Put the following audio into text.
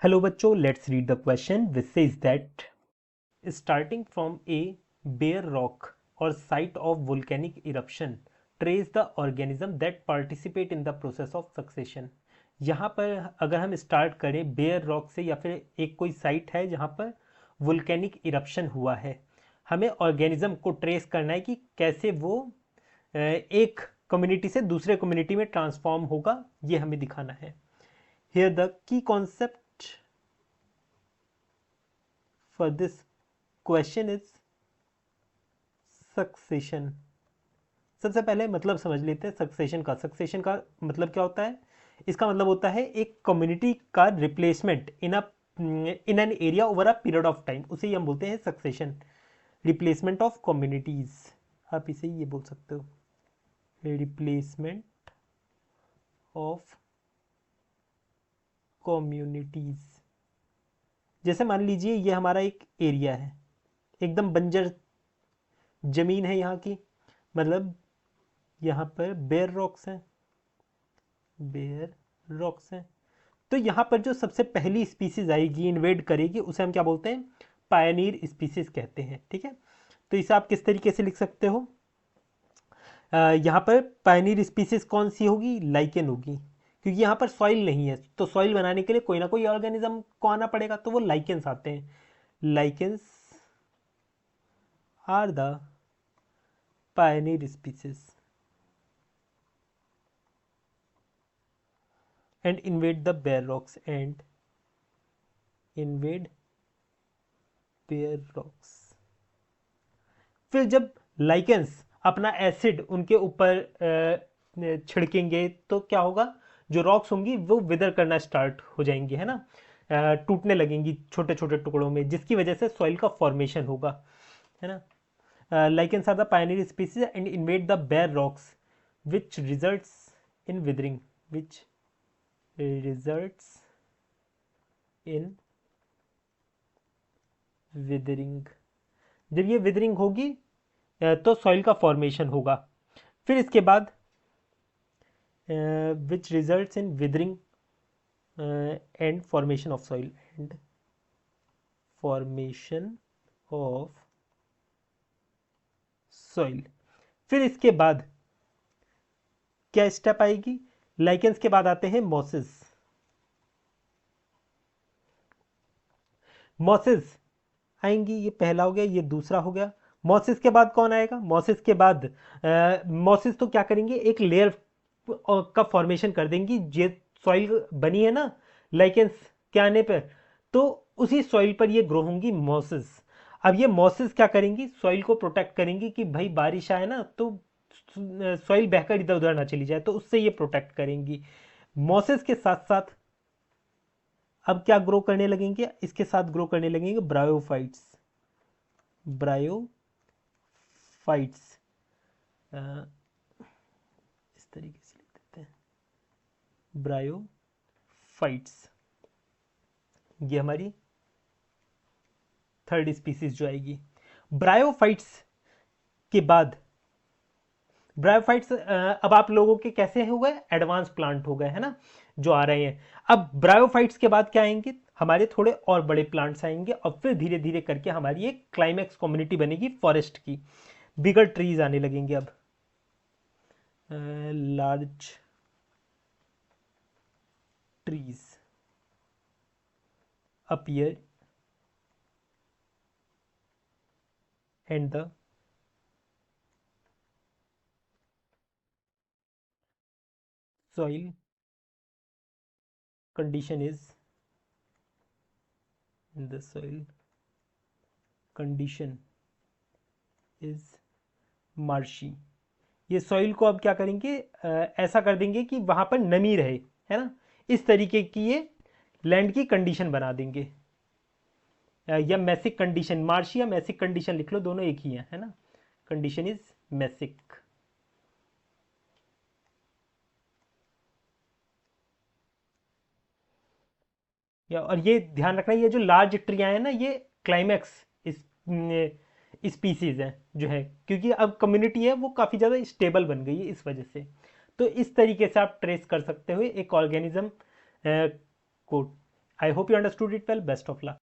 Hello बच्चों, let's read the question which says that starting from a bare rock or site of volcanic eruption, trace the organism that participate in the process of succession. यहाँ पर अगर हम start करें bear rock से या फिर एक कोई साइट है जहाँ पर वोल्केनिक इरप्शन हुआ है, हमें ऑर्गेनिज्म को ट्रेस करना है कि कैसे वो एक कम्युनिटी से दूसरे कम्युनिटी में ट्रांसफॉर्म होगा, ये हमें दिखाना है. Here the key concept for this question is succession. सबसे पहले मतलब समझ लेते हैं सक्सेशन का. सक्सेशन का मतलब क्या होता है? इसका मतलब होता है एक कम्युनिटी का replacement in an area over a period of time. उसे हम बोलते हैं सक्सेशन, रिप्लेसमेंट ऑफ कम्युनिटीज. आप इसे ये बोल सकते हो, रिप्लेसमेंट ऑफ कम्युनिटीज. जैसे मान लीजिए ये हमारा एक एरिया है, एकदम बंजर जमीन है यहाँ की, मतलब यहाँ पर बेयर रॉक्स हैं, बेयर रॉक्स हैं. तो यहाँ पर जो सबसे पहली स्पीसीज आएगी, इन्वेड करेगी, उसे हम क्या बोलते हैं? पायनीर स्पीसीज कहते हैं. ठीक है, तो इसे आप किस तरीके से लिख सकते हो? यहाँ पर पायनीर स्पीसीज कौन सी होगी? लाइकेन होगी, क्योंकि यहाँ पर सॉइल नहीं है, तो सॉइल बनाने के लिए कोई ना कोई ऑर्गेनिज्म को आना पड़ेगा, तो वो लाइकेंस आते हैं. Lichens are the pioneer species and invade the bare rocks and invade bare rocks. फिर जब लाइकेंस अपना एसिड उनके ऊपर छिड़केंगे तो क्या होगा? जो रॉक्स होंगी वो विदर करना स्टार्ट हो जाएंगी, है ना, टूटने लगेंगी छोटे छोटे टुकड़ों में, जिसकी वजह से सॉइल का फॉर्मेशन होगा, है ना. Lichens are the pioneer species and invade the bare rocks which results in weathering, which results in weathering. जब ये विदरिंग होगी तो सॉइल का फॉर्मेशन होगा. फिर इसके बाद विच results in withering and formation of soil, and formation of soil. फिर इसके बाद क्या स्टेप आएगी? लाइकेंस के बाद आते हैं मॉसेस. मॉसेस आएंगी, ये पहला हो गया, ये दूसरा हो गया. मॉसिस के बाद कौन आएगा? मॉसिस के बाद मॉसिस तो क्या करेंगे? एक लेयर का फॉर्मेशन कर देंगी. ये सॉइल बनी है ना लाइकेंस के आने पर, तो उसी सॉइल पर ये ग्रो होंगी मॉसिस. अब ये मॉसिस क्या करेंगी? सॉइल को प्रोटेक्ट करेंगी कि भाई बारिश आए ना तो सॉइल बहकर इधर उधर ना चली जाए, तो उससे ये प्रोटेक्ट करेंगी. मॉसिस के साथ साथ अब क्या ग्रो करने लगेंगे? इसके साथ ग्रो करने लगेंगे ब्रायोफाइट्स. ब्रायोफाइट्स इस तरीके से लिख देते हैं, ब्रायोफाइट्स. ये हमारी थर्ड स्पीसीज जो आएगी. ब्रायोफाइट्स के बाद ब्रायोफाइट्स अब आप लोगों के कैसे हो गए? एडवांस प्लांट हो गए, है ना, जो आ रहे हैं. अब ब्रायोफाइट्स के बाद क्या आएंगे? हमारे थोड़े और बड़े प्लांट्स आएंगे, और फिर धीरे धीरे करके हमारी एक क्लाइमैक्स कम्युनिटी बनेगी फॉरेस्ट की. बिगर ट्रीज आने लगेंगे. अब large trees appear and the soil condition is the soil condition is marshy. ये सॉइल को अब क्या करेंगे? ऐसा कर देंगे कि वहां पर नमी रहे, है ना, इस तरीके की ये लैंड की कंडीशन बना देंगे. या मैसिक कंडीशन, मार्शी या मैसिक कंडीशन लिख लो, दोनों एक ही है ना. Condition is mesic. या और ये ध्यान रखना, ये जो लार्ज ट्रियां हैं ना, ये क्लाइमैक्स इस स्पीसीज हैं जो है, क्योंकि अब कम्युनिटी है वो काफ़ी ज़्यादा स्टेबल बन गई है इस वजह से. तो इस तरीके से आप ट्रेस कर सकते हो एक ऑर्गेनिज्म को. I hope you understood it well. Best of luck.